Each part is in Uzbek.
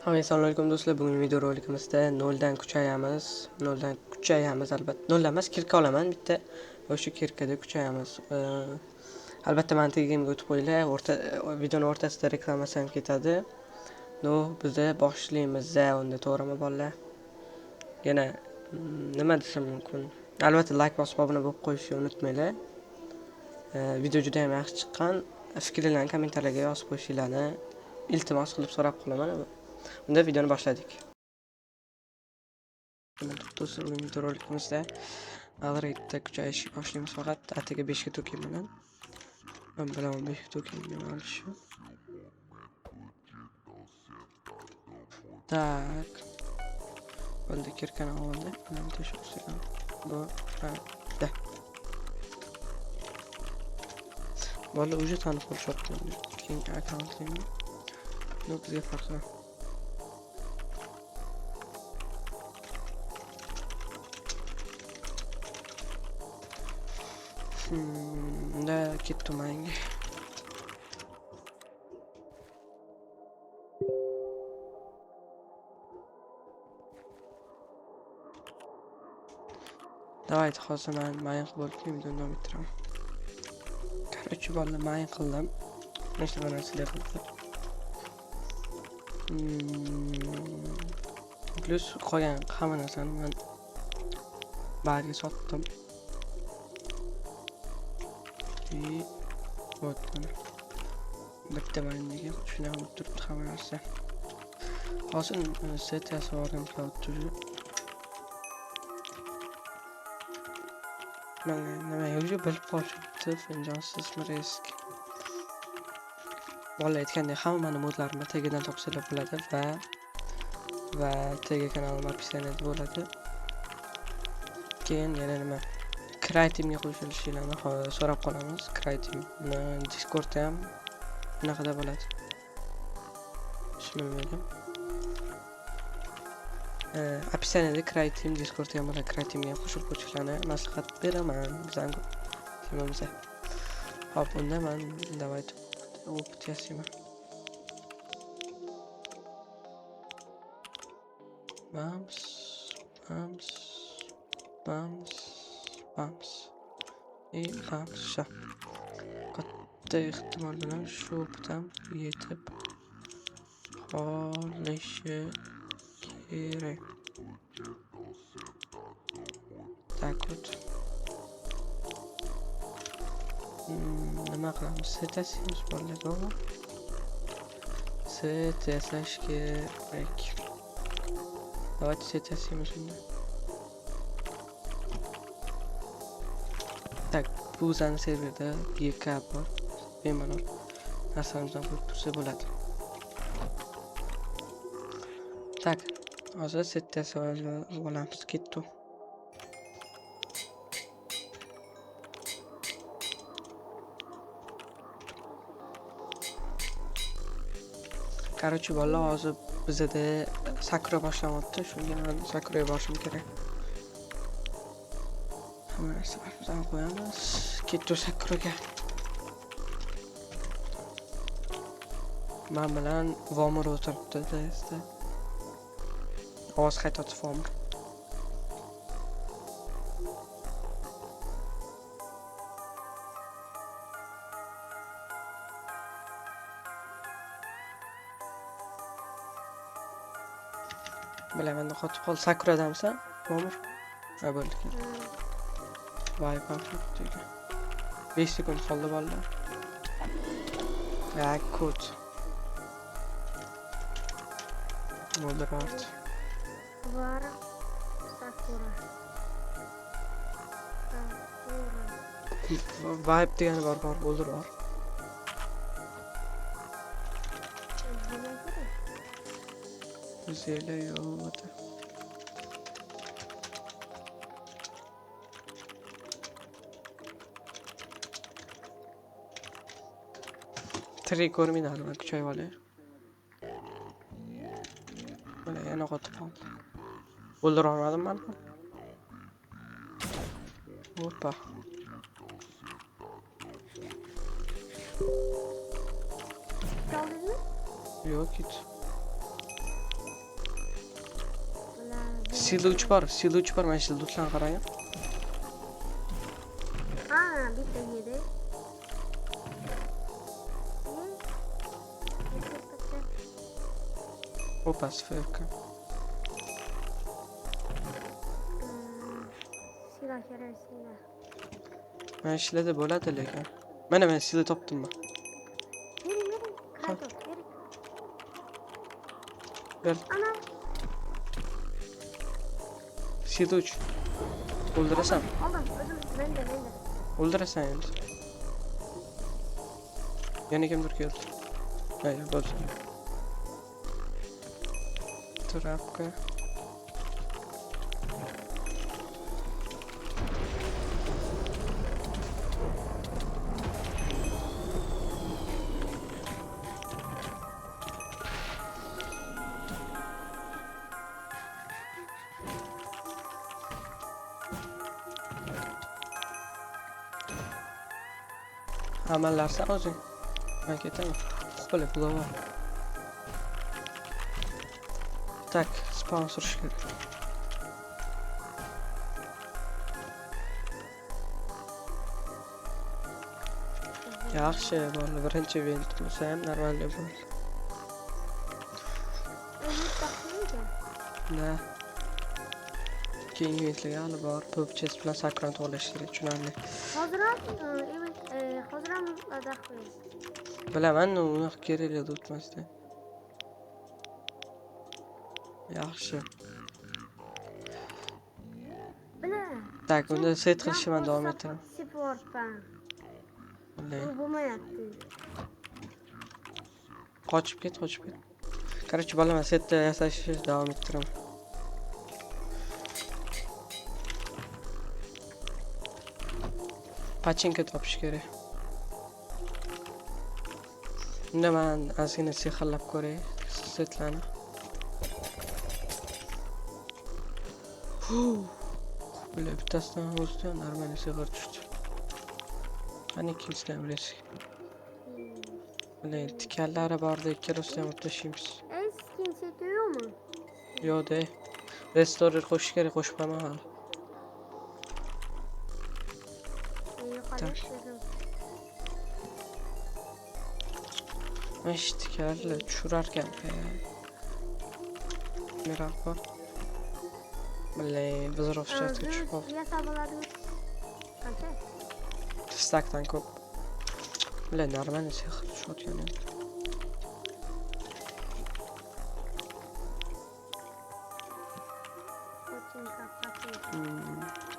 Assalomu alaykum do'stlar. Bugungi videorolikimizda noldan kuchayamiz albatta. Noldan emas, kirka olaman bitta. O'sha kirkada kuchayamiz. Albatta mantiqiy game'ga o'tib qo'yinglar. Videoning o'rtasida reklamasi ham ketadi. Biz boshlaymiz. Unda to'g'rimi bolalar? Yana nima desam mumkin? Albatta like bosib obuna bo'lib qo'yishni unutmanglar. Video juda ham yaxshi chiqqan. Fikrlarni kommentarlarga yozib qo'yishingizni iltimos qilib so'rab qolaman. Unda videoni boshladik. Do'stlar, bugungi videorolikimizda Alraidda kuchayishga boshlaymiz. Faqat atigi 5 ga to'kayman. Men bilaman 5 ga to'kayman olishni. Так. Bo'ldi, kirkani oldi. Mana tashib qo'ygan. Bu da. Bola уже tanib qo'yishibdi. Keyin akkauntini. Bizga farqi yo'q. Да, ketdim menga. Давайте hozir men mayin qilib videoni davom ettiraman. Короче, bolalar mayin qildim. Nechta narsalar qildim. Plus qolgan hamma narsani men bariga sotdim. Вот bitta mayinga shuna olib turibdi hamma narsa. Hozir setasi o'rganib qolibdi. Nima yo'qchi bilib qolishibdi, finjonsiz risk. Bolalar aytgandek hamma modlarimni tagidan topsalar bo'ladi va tagi kanalim описаниеda bo'ladi. Keyin yana nima? Create'imga qo'shilishinglarni so'rab qolamiz. Create'imni Discordda ham bunaqada bo'ladi. Bilmadim. Описаниеda Create'im Discordda ham bo'ladi. Create'imga qo'shilib qo'yishlarni maslahat beraman. Bizning timimizga. Hop, unda men давайте опыт ясayman. Bams. Sha. Katta ehtimol bilan shu bitam yetib qolishi kerak. Так вот. Nima qilamiz? Set yasaymiz bolalar. Set yasash kerak. Давайте set yasaymiz unda. Так, bu bizning serverda YK bor. Bemalol narsamizdan ko'rib tursa bo'ladi. Так, hozir set olamiz, ketdi. Короче, bolalar, hozir bizda sakura boshlanyapti. Shunga men sakuraga borishim kerak. Hamma narsa baribir qo'yamiz. Ketdi sakuraga. Men bilan Vomir o'tiribdi tezda. Ovoz qaytadi Vomir. Bilaman, qotib qol sakuradamsan, Vomir. Ha, bo'ldi. Voy, perfect. 5 sekund qoldi bolalar. Ya, kod. Bo'ldi, rahat. Var. Sakura. Vibe degani bor, bo'ldi, bor. Zela yo'q. Tirik ko'rmayman, kuchayib olay. Mana yana qotib qoldi. O'ldira olmadim men. Hoppa. Çaldın mı? Yok hiç. Siluvchi bor, mana shu do'stlarga qarang. Ha, bitta yedi. Opa, sferka. Silah kerak, silah. Mana shularda bo'ladi lekin. Mana men silah topdim. Bering. Kratos, bering. Ber. Ana, Siluvchi. O'ldirasan. oldim. O'zim, menda. O'ldirasan endi. Yana kimdir keldi. Hayır, bo'ldi. Trapka. Amallarsan o'zing. Ben ketaman. Qo'pil bulava. Tak, sponsor kerak. Yaxshi, bo'ldi. Birinchi event bo'lsa ham normalniy bo'ldi. umid taqmaydi. Na. Keyingi eventlarga hali bor. Pubchess bilan sakron to'g'lash kerak, tushunarli. Hozir ham daqmaydi. Bilaman, uni kerak edi o'tmasdan. Yaxshi. Bile. Tak, unda set qilishimdan davom etaman. Sportdan. Bunday. Bu bo'lmayapti. Qochib ket. Короче, bolaman setda yasashni davom ettiraman. Pachinka topish kerak. Unda men ozgina sehrlab ko'ray setlarni. Böyle bittasidan o'zidan normal sehr tushdi. Qani ikkinchisidan bilasiz. Böyle tikallari borda ikkalasidan olib tashlaymiz. Skin seti yo'qmi? Yo'q de. Restorer qo'shish kerak, qo'shib qo'yman hali. Mana shu tikallar tushirarkan. Merhaba. Bilay, bizrovchaga tushib qoldi. Yasa bo'ladimi? Qancha? Stakdan ko'p. Bilay, normal sehr tushayotgan endi.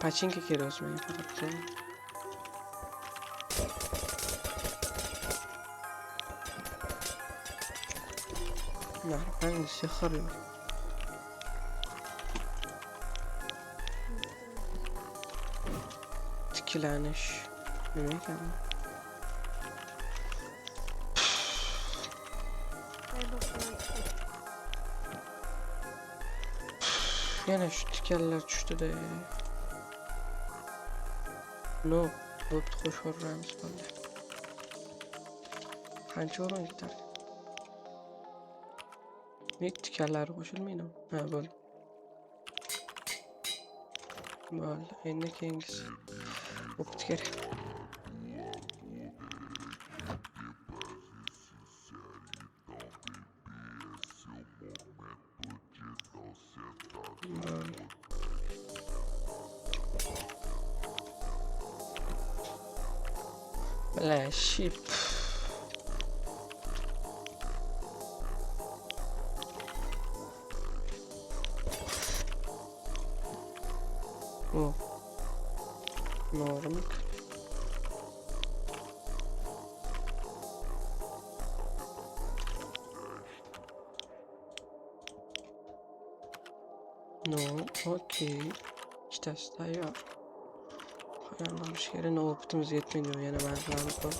Pachinka kerak o'zimga faqat. Normal sehr yo'q. Tiklanish nima ekan? Yana shu tikanlar tushdi-da. No, bo'pti, qo'shib yuboramiz bo'ldi. Qancha o'rin ketar? Nek tikanlari qo'shilmaydi. Ha, bo'ldi. Bo'ldi, endi keyingisi. Bo'pti kerak. Bla, ship. Oh. Normal. No, okey. İşte tayyor. Ayarlamış yere ne optimiz yetmedi yani ben lanet var.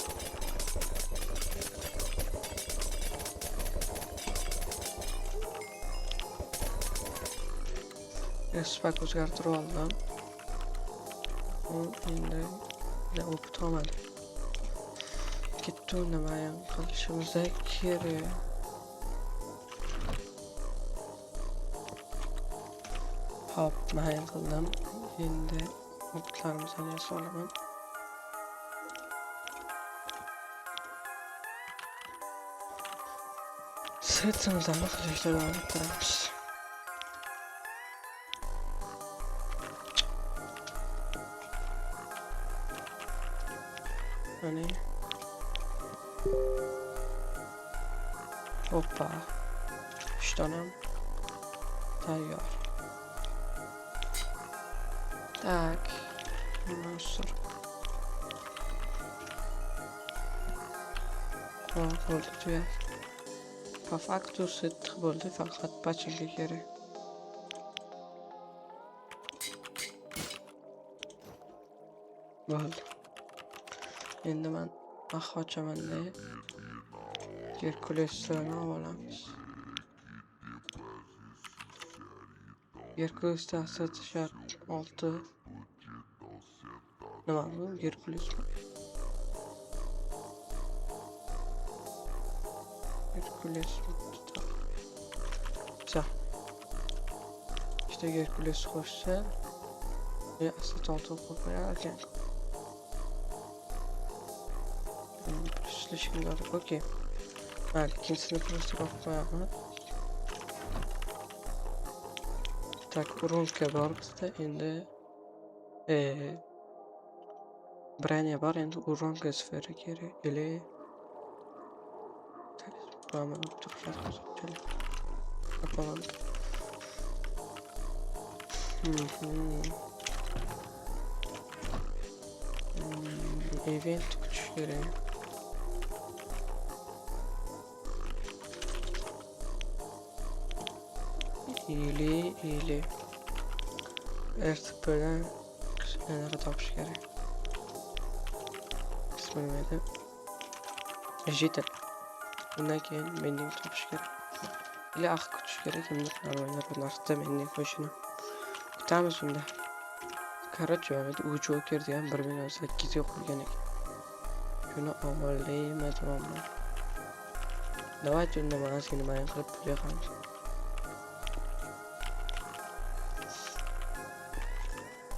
Spek o'zgartirib oldim. Endi o'qita olmadim. Ketdi nima ham qilishimiz kerak. Hop, mayin qildim. Endi o'tlarimizni yasab olaman. Setimizni qilishda davom ettiramiz. Mana. Hoppa. Ishtonam tayyor. Tak. Nasıl? Oldu tuya. Po faktu sittiq bo'ldi, faqat pachilga kerak. Bo'ldi. Endi men xo'chamanda Gerkulesni olamiz. Gerkules ta'sisi shart 6. Nima bu? Gerkules. Gerkules. Ça. İşte Gerkules qo'shsa, asset 6 qo'yar ekan. Слишком надо. Окей. Ikkinchisini просто qo'yaman. Так, urunka bor bizda endi. Branya bor, endi urunka sfera kerak. Ele. Tamam, turishlar kerak. Yapalım. Event kutuş kerak. İyili. Artık böyle şeylere tapış gerek. Bismillahirrahmanirrahim. Jitter. Bundan keyin mending topish kerak. Или aq kutish kerak, endi normalar bu narsada mending qo'yishini kutamiz unda. Короче, u Joker'da ham 1.8 ga qo'ygan ekan. Shuni avvallayman. Давайте unda mazgini mayin qilib pul yig'amiz.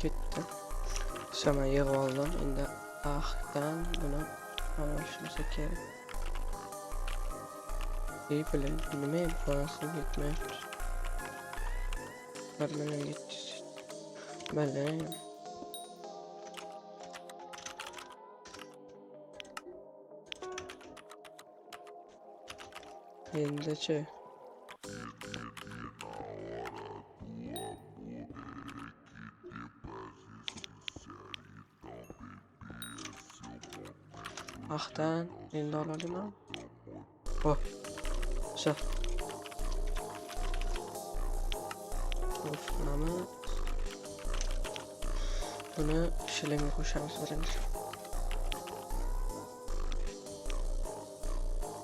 Ketdi. Sama yig'ib oldim. Endi aqdan buni olishimiz kerak. İyi bilen, nima yapasın yetmez. Vermeden gitti. Böyle. Endi-chi. Aqdan endi olaman. Oh. Güzel. Of, ama bunu şileme koşarız birinci.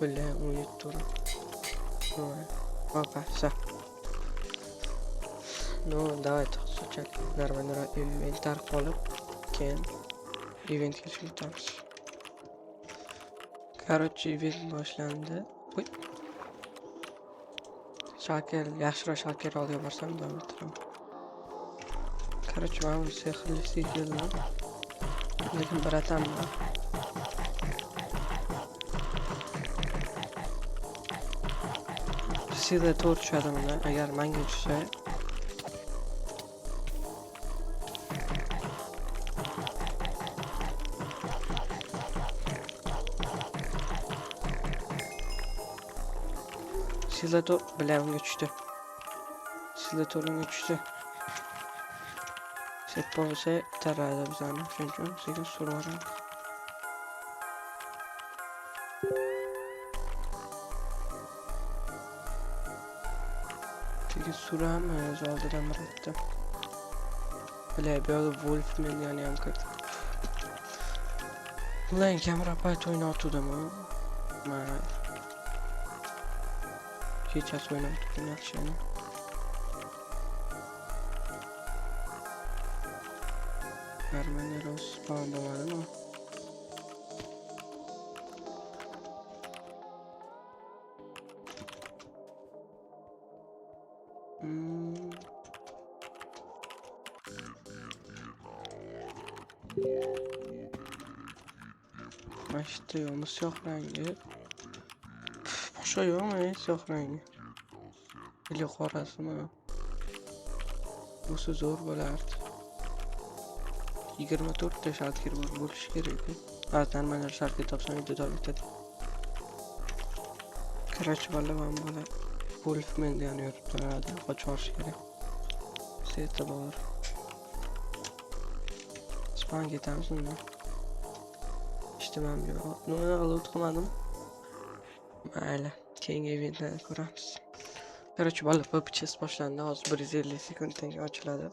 Böyle 17 tur. Опа, все. Ну, давайте сначала нормально инвентар qolib, keyin eventga chiqamiz. Короче, event boshlandi. Uy. Shakir, yaxshiroq shakir olib borsam davom ettiraman. Короче, men sehrli sijilman. Lekin bir atamman. Sizda to'rt tushadi bunda, agar menga tushsa. Sizda to'rt bilan unga tushdi. Sizda to'rtga tushdi. Set bo'lsa taradi bizani, shuning uchun sizga so'radim. Sizga so'ramiz oldidan biratdim. Bilay, bu yerda Wolfman yani ham kirdi. Ulan kamera payt o'ynatuvdimi? Mana kechasi o'ynatdim yaxshi. Armaneros spawn bo'ladimi? İşte yo'qmi siyoh rangi. Boshqa yo'qmi siyoh rangi? Ili qorasimi? Busi zo'r bo'lardi. 24 ta shartgir bo'lishi kerak. Normalar shartga topsam videoda bitadi. Короче, bolaman bola. Wolfman degan yurtda qochib olish kerak. Seti bor. Span ketamiz unda. İştemem yo'q. Nima qilib qilmadim? Mayli, keyingi eventlarni ko'ramiz. Короче, bola PUBG boshlandi. Hozir 150 sekunddan keyin ochiladi.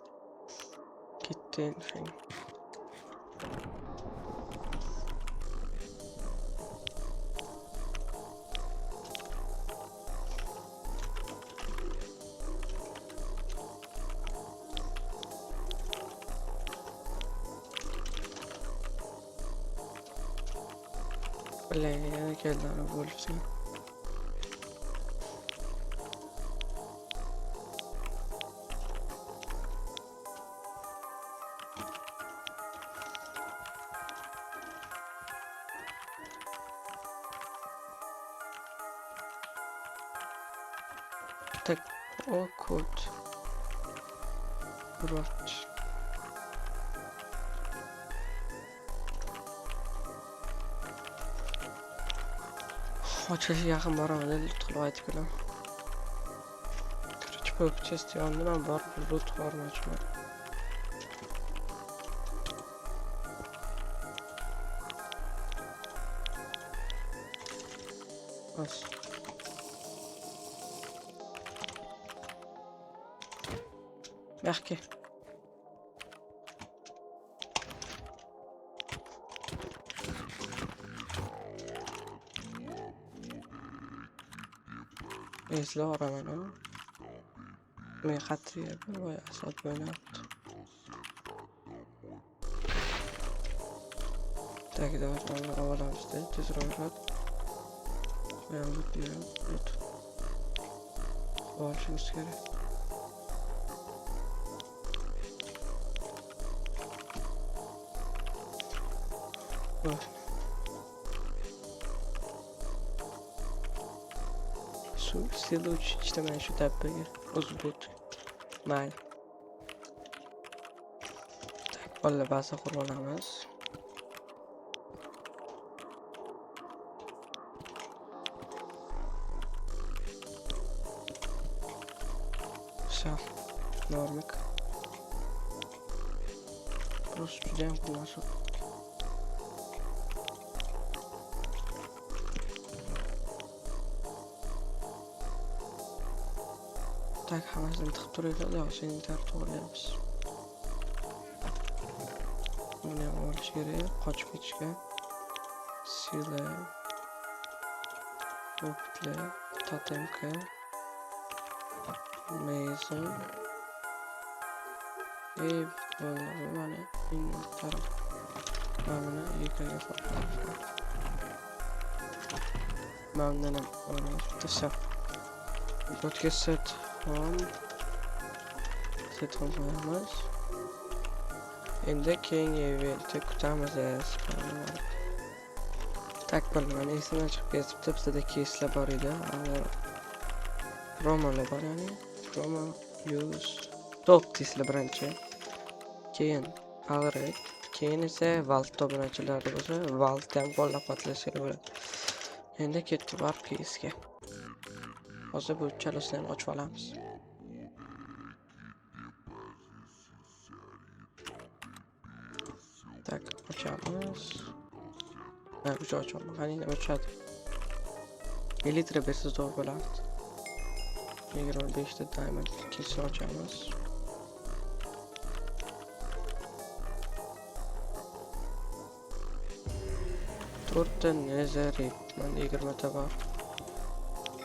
Ketdi endi. Yana keldilar Wolf'sin. Tak, o kod. Brot. Ochilishga yaqin boraman, lut qilib aytib kelaman. Короче, PUBG istiyonni men bor lut qilmoqchiman. Bas. Yaxki. Esla oraman ha. Men xatriya voy asot o'ynabdi. Tagida olamizda tezroq. Men lut. Olishimiz kerak. Seni işte ben şu tepeyi uzbut. Mayli. Valla basa qurolamiz. Все. Нормик. Просто ждем нашу. Tak, hammasini tiqib turayotdi, seni tartib olyapmiz. Buni ham olish kerak, qochib ketishga. Sila, optlar, totemka, mezon. Mana inventar. Mana yekaga qo'yib. Bundan ham olishdi. O'tga set qo'yamiz. Endi keyingi eventni kutamiz. Tak bo'lmani esimdan chiqib ketibdi. Bizda keyslar bor edi. Promolar bor, ya'ni promo use top keyslar birinchi. Keyin Alright. Keyin esa Vault obunachilarida bo'lsa, Vault ham qo'llab-quvvatlash kerak bo'ladi. Endi ketdi bor keysga. Hozir bu chalasini ham ochib olamiz. Tak, ochamiz. Ben ucu açalım. Hani ne uçadı? 50 litre bersiz doğru bo'lardi. 25 ta diamond kesin ochamiz. To'rtta netherite, menda 20 ta bor.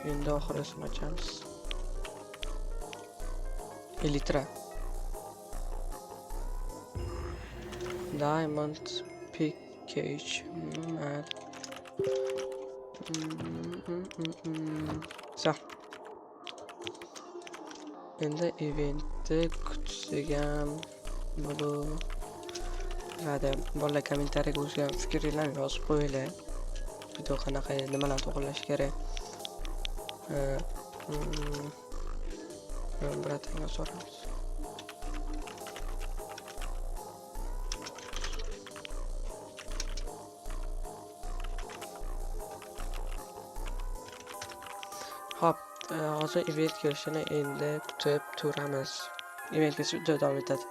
Endi oxirisini ochamiz. 50 litre. Diamond package. So. Endi eventni kutsak ham bu hadi bolalar kommentariyaga o'zga fikringizni yozib qo'yinglar. Video qanaqa, nimalarni to'g'irlash kerak. Bratanga so'raymiz. Hop, hozir event kelishini endi kutib turamiz. Event kelishi davom etadi.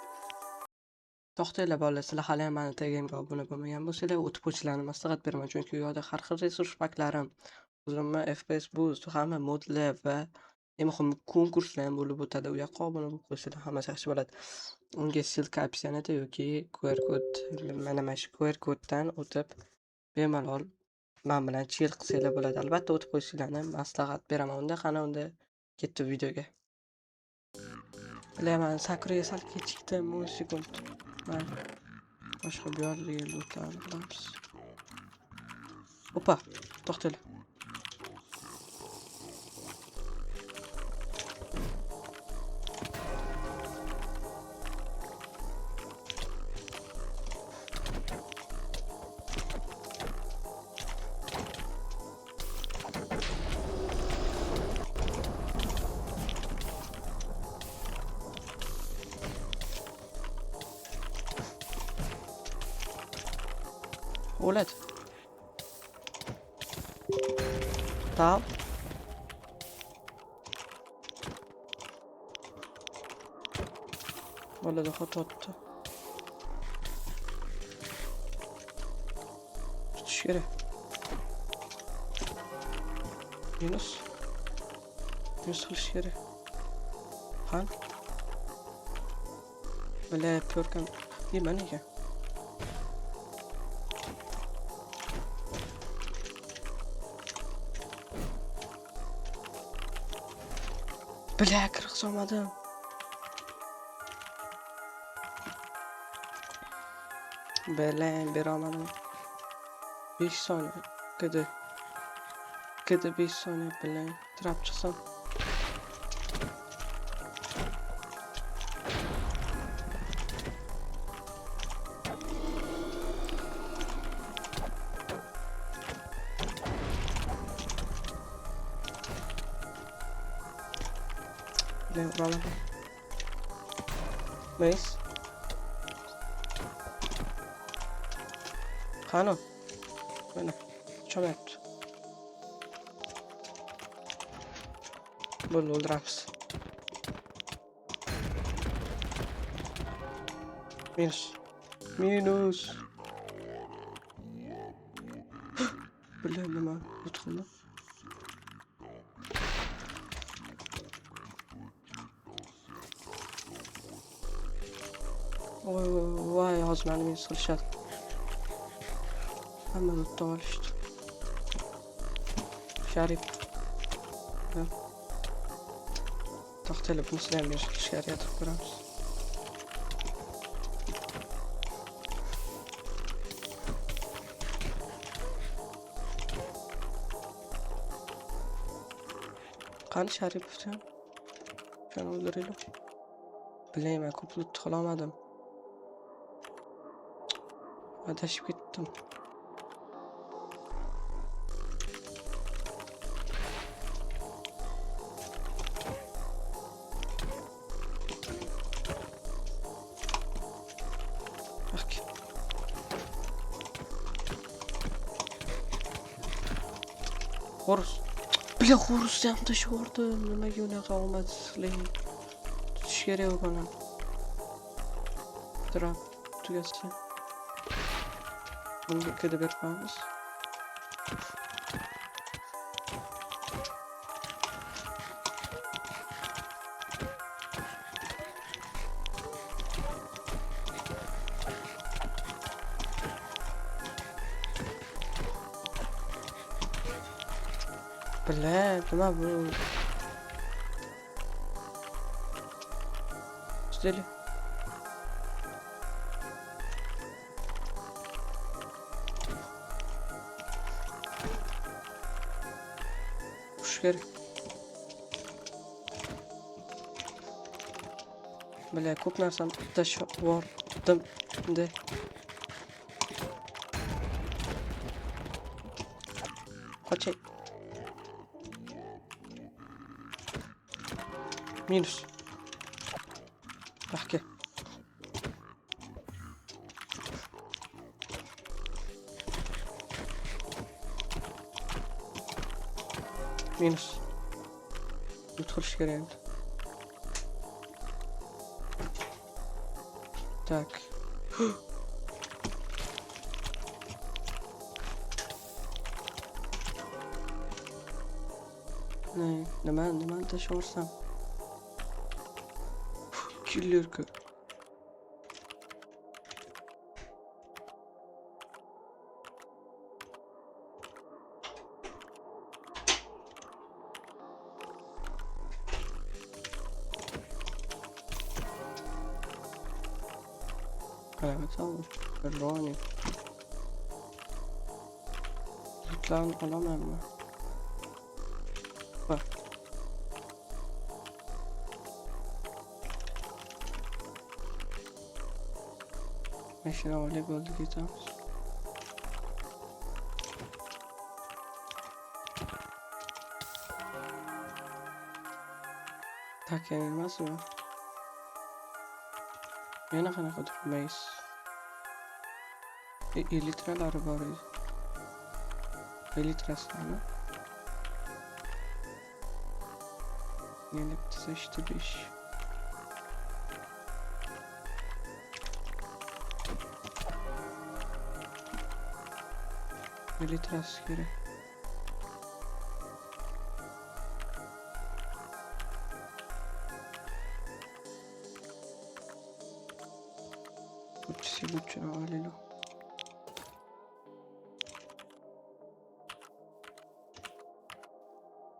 To'xtanglar bolalar, sizlar hali ham mani Telegramga obuna bo'lmagan bo'lsanglar, o'tib o'tishlarini maslahat beraman, chunki u yoqda har xil resurs paklarim, o'zimni FPS Boost, hamma modlar va eng muhimi konkurslar ham bo'lib o'tadi. U yoqqa obuna bo'lib qo'ysanglar hammasi yaxshi bo'ladi. Unga silka opsionida yoki QR kod, mana shu QR koddan o'tib bemalol men bilan chill qilsanglar bo'ladi. Albatta o'tib qo'yishinglarni maslahat beraman. Unda qani unda ketdi videoga. Bilaman, Sakuraga sal kechikdim, 10 sekund. Mayli. Boshqa bir yo'lga o'tamiz. Opa, to'xtanglar. O'ladi. Tamam. Bo'ladi, xatotdi. Tutish kerak. Minus qilish kerak. Han. Bile ko'rkam. Mana ekan. Bile kırık olmadım. Bele bir almadım. 5 saniye. Kıdı 5 saniye bile. Trap çıksam. Bile vuralım. Neyiz? Hanım. Böyle. Çömert. Bunu öldürürüz. Minus. Böyle nima tutqunni. Vay hozir meni minus qilishadi. Hamma o'tda olishdi. Sharif. To'xtaylik, bunisini ham shariat ko'ramiz. Qani Sharipovdan? Shuni o'ldiraylik. Bilmayman, ko'p lut qilolmadim. Adashib ketdim. Horus. Bile Horus ham tashladim. Nimaga unaqa omadsizlik? Tutish kerak buni. Trap tugatsa. Bunga kida beramiz. Bile, nima bu? Steli. Kuş kerak. Bile, ko'p narsani tashlab yubordim. qochay. Minus. Bak gel. Minus. Yutuluş göreyim. Tak. Nima tashlarsam. Killer ki. Evet almış. Roni. Zıtlan alamam mı? Bak. Meşin havale gördük gitmemiz. Tak yenilmez mi? Yana qanaqa durmaysiz? Elitralari bor edi. Elitrasini. Yana bittasi 5. Elitras kerak. Buçuna alayım.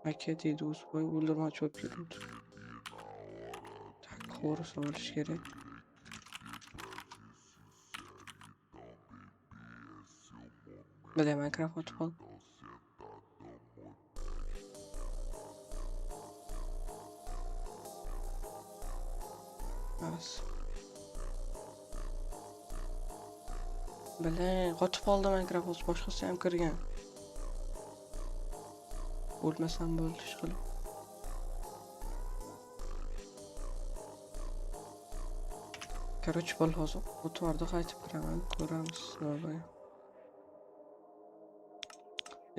Maketi do'st boy o'ldirma cho'p yuribdi. Tak, xorus olish kerak. Bilaman Minecraft otib bas. Bilaman qotib qoldi Minecraft boshqasi ham kirgan. O'lmasam bo'ldi ishqilib. Короче, bo'l hozir o'tvarda qaytib kiraman, ko'ramiz nima.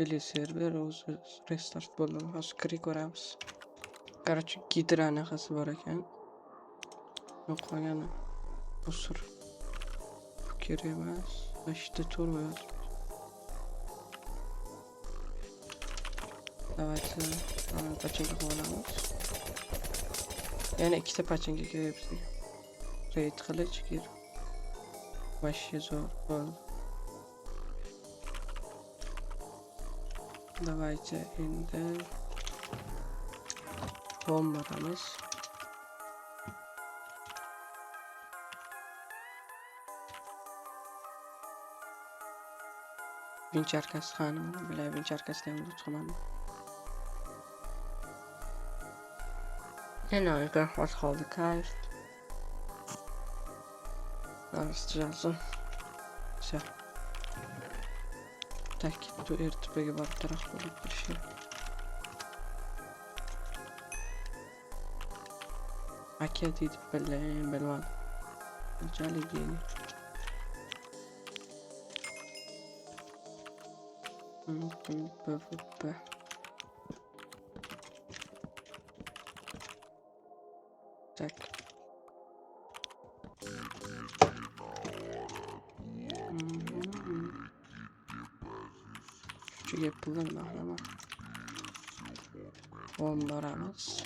Или server o'zi restart bo'ldi, hozir kirib ko'ramiz. Короче, gidra anaqasi bor ekan. Yo'qolgani usur. Kerak emas. İşte turbo yozibdi. Давайте pachinka qilamiz. Yana ikkita pachinka kerak bizga. Raid qilish kerak. Вообще zo'r bo'ldi. Давайте endi bombaramiz. Vinçarkası xanım, bilay vinçarkası ham tutqaman. Yana qahvat qoldi, kayf. Arastıralım. Güzel. Takip tu ertipege barib taraf bo'lib bir şey. Aka deydi bilmadim. Qanchalik deydi. Tak. Şu yapılır mı ama? Bombaramız.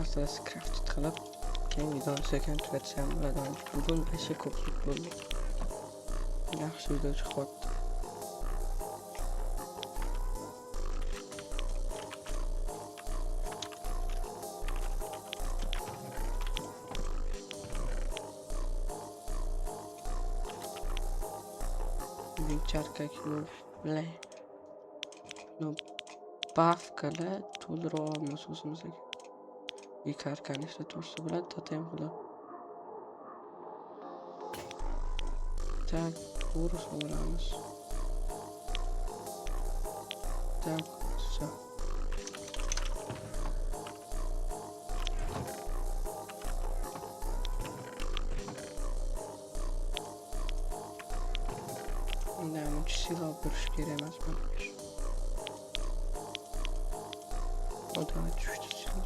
Aslında craft qilib, keyin videoni sekin tugatsam bo'ladi. Bugun asha ko'plik bo'ldi. Yaxshi video chiqyapti. Vinçarka bilan no bafkala to'ldirib olamiz o'zimizga. Ikarkani ishlatuvchi bilan totem qilib. Tak, urus olamiz. Так, все. Да, ну сила больше керемez бence. O da düştü sila.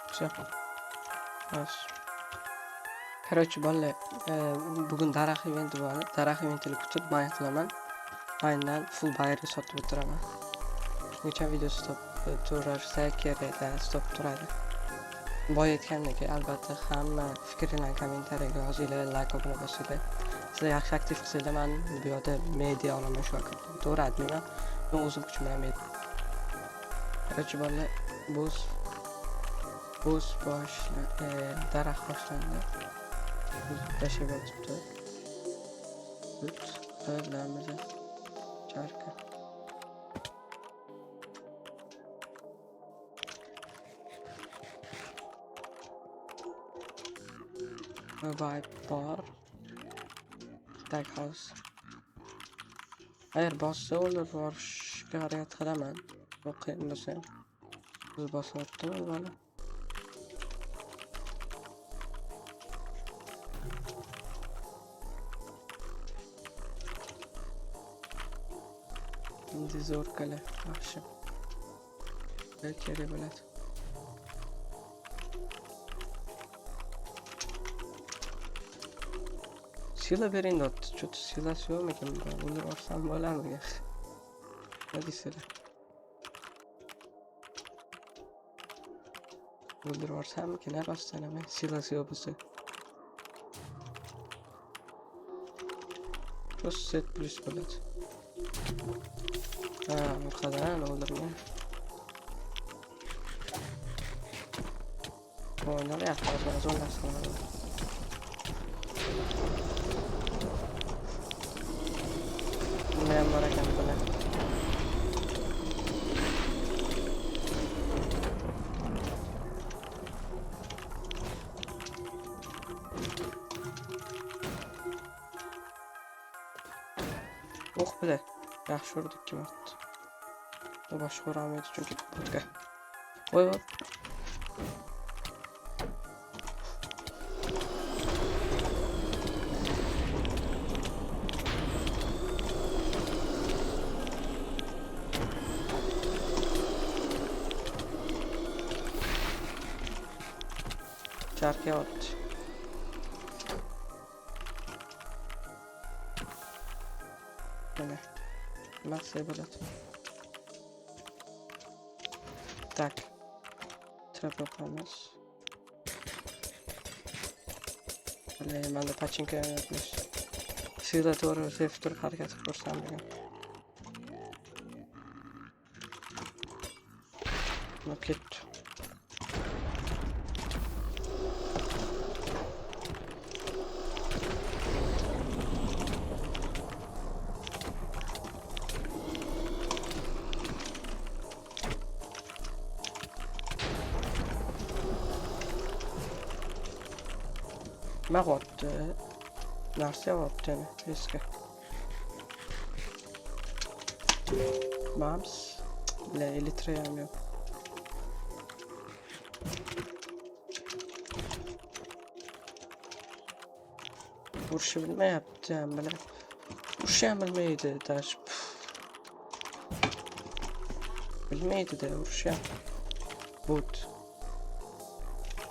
Güzel. Az. Короче, bolalar, bugun daraxt eventi bor. Daraxt eventini kutib mayin qilaman. Mayindan full bayra sotib o'tiraman. Necha video stop turarsa kerakda stop turadi. Boya aytgandek, albatta hamma fikrlarni kommentariyaga yozinglar, like obuna bosinglar. Sizlar yaxshi aktiv qilsanglar, men bu yerda media olaman shu vaqt. To'g'ri aytmayman. Men o'zim kuchim bilan media. Короче, bolalar, bo'z daraxt boshlandi. Tashlab yotibdi. But qilamiz. Charka. Vibe bar. Tag house. Agar bossa ular borishga harakat qilaman. Bu qiyin bo'lsa, biz bosyaptimiz mana. Endi zo'rkalar yaxshi. Kerak bo'ladi. Sila bering dot. Что-то silasi yo'qmikan? Ular olsam bo'larmi? Nima deysizlar? Ular olsammikan rostdan ham silasi yo'q bo'lsa. Plus set plus bo'ladi. Ha, orqadan o'ldirgan. O'ynab yaxshi zo'rlashgan. Men bor ekan bular. Bile. Yaxshi urdik kim attı. Bu boshqa uramadi chunki botga. Voy. Charka otdi. Mana. Nasıl bo'ladi? Tak. Trap yapamiz. Manda pachinka yapmiz. Sizlar to'g'ri seftor harakat qilsam degan. Maket. Mag'otdi. Narsa yaptı riske. Mams. Le elitre yok. Vuruşu bilmeyaptım bile. Vuruşu bilmeydi daş. Bilmeydi de vuruşu. But.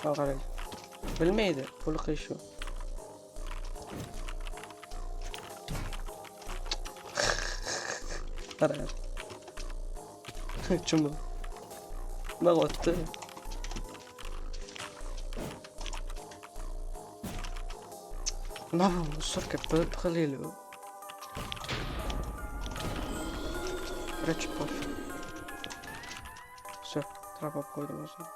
Ağır. Bilmeydi. Bulu kıyışı. Karar. Cuma. Mag'otdi. Mama usurga bilib qilinglar. Rachib bor. Все, trap qo'ydim o'zim.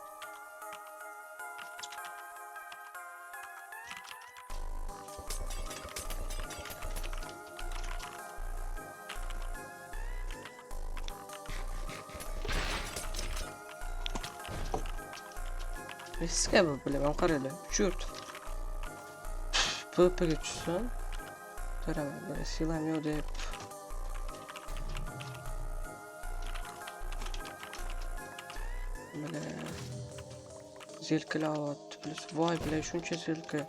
Riske bu bilemem karayla. Şurt. Pöpege çıksın. Taraman böyle silam yok deyip Bile. Zilkilayapti. Plus voy bile shuncha zilki.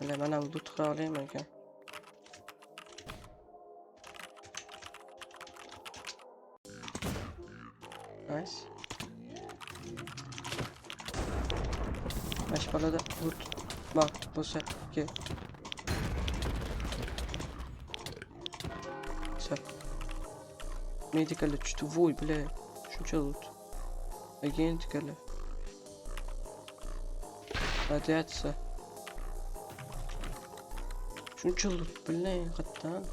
Bile mana bu qila olaymi ekan? Nice. Baş balada vur. Bak bu sefer. Sen. Medical düştü. Voy bile. Shuncha loot. Again tikali. Radiatsiya. Shuncha loot bile qatdan.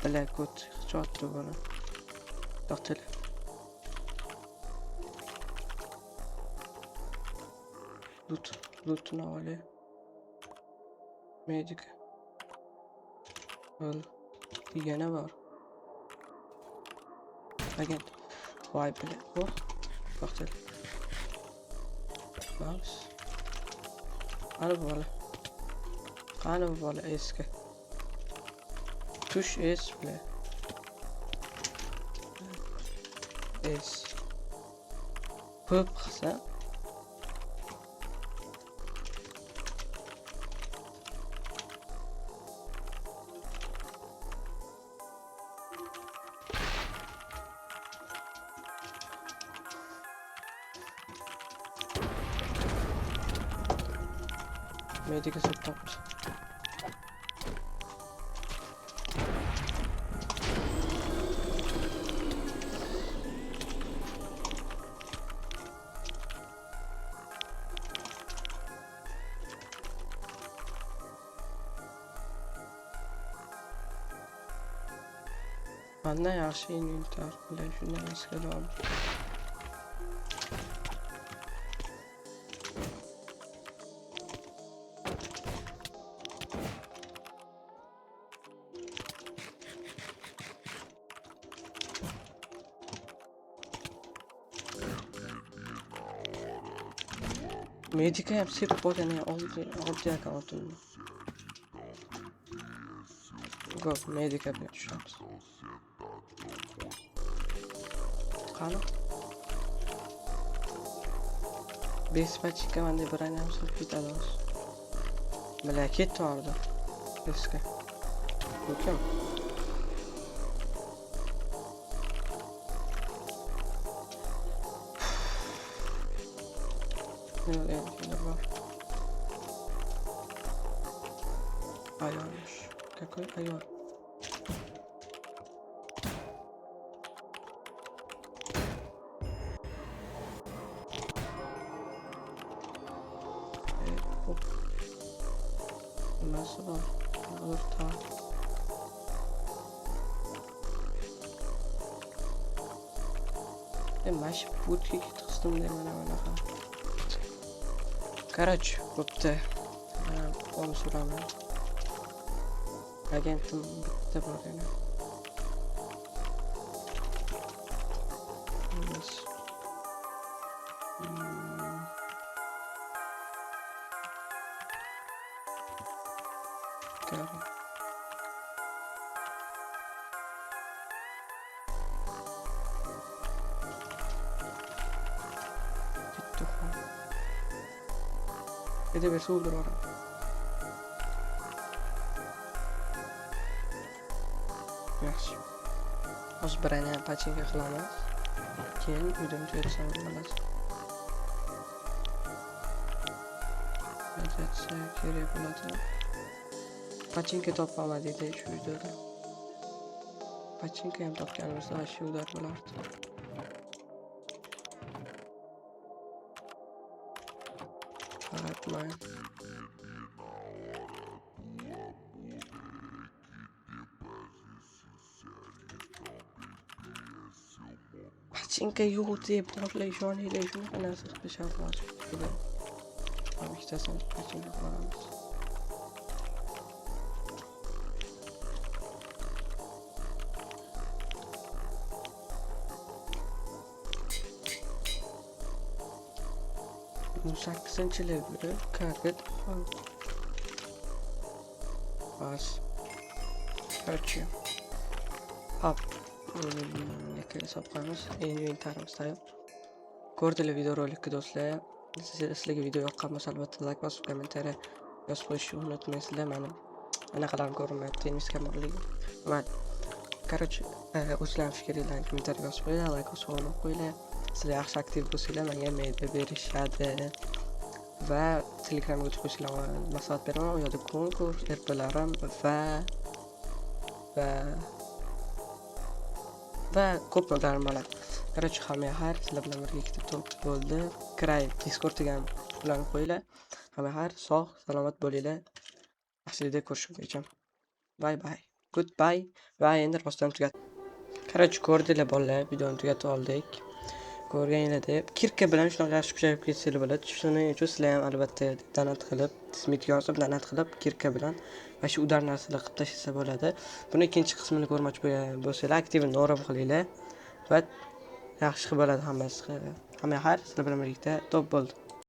Bile kot hichotdi buni. To'xtala. Loot'unu olay. Medic. Al. Degani bor. Agent. Voy bile. Oh. To'xtala. Mouse. Qani bu bola? Qani bu bola eski? Tush es bile. Es. Ko'p qilsa Medical support. Bana yaxshi inventar bilan shundan eskaladim. Medica ham sirk bo'lgani oldi akkauntimni. Go, Medica bilan tushamiz. Qani? Bespachika manda birani ham sirk ketadi hozir. Bila ketdi orada. Eski. Kim? Нет, var. Ayarmış. Какой ayar? Hop. Nasıl var? Alır ta. Mash putga ketqizdim deyman anaqa. Короче, bo'pti. Onu so'raman. Agentim bitta bor yana. Gari. Ede bir soldur ora. Yaxshi. Hozir birani pachinka qilamiz. Keyin uydan tuyatsam bo'ladi. Aytsa kerak bo'ladi. Pachinka topolmadik deydi shu uyda. Pachinka ham topganimizda shu udar bo'lardi. Atmayın. Pachinka yo'q deb portlayishon ile shunaqa narsa qilishadi hozir. Ham ikkitasidan pachinka qilamiz. Bu 8-chi level karget bas. Короче. Hop. Yakka hisob qo'yamiz. Inventarimiz tayyor. Ko'rdinglar videorolikni do'stlar. Sizlarga video yoqqan bo'lsa albatta like bosib, kommentariya yozib qo'yishni unutmaysizlar. Mani anaqalarni ko'rinmayapti, endi kamollik. Mayli. Короче, o'zlaring fikringizni kommentariyaga yozib qo'yinglar, like bosib qo'yinglar. Sizlar yaxshi aktiv bo'lsanglar, menga media berishadi. Va Telegramga o'tib qo'yinglar, maslahat beraman. U yerda konkurs, ertalarim va ko'p narsalar bo'ladi. Короче, hamma har sizlar bilan birga ikkita top bo'ldi. Kiray Discordga ham ulanib qo'yinglar. Hamma har sog' salomat bo'linglar. Yaxshilikda ko'rishguncha. Bye bye. Goodbye. Va endi rostdan tugat. Короче, ko'rdinglar bolalar, videoni tugatib oldik. Ko'rganinglardek kirka bilan shunaqa yaxshi kuchayib ketsanglar bo'ladi. Shuning uchun sizlar ham albatta donat qilib, smit yozib donat qilib kirka bilan va shu udar narsalar qilib tashlasa bo'ladi. Buni ikkinchi qismini ko'rmoqchi bo'lsanglar, aktivni o'rab qilinglar va yaxshi bo'ladi hammasi. Hamma har sizlar bilan birlikda top bo'ldi.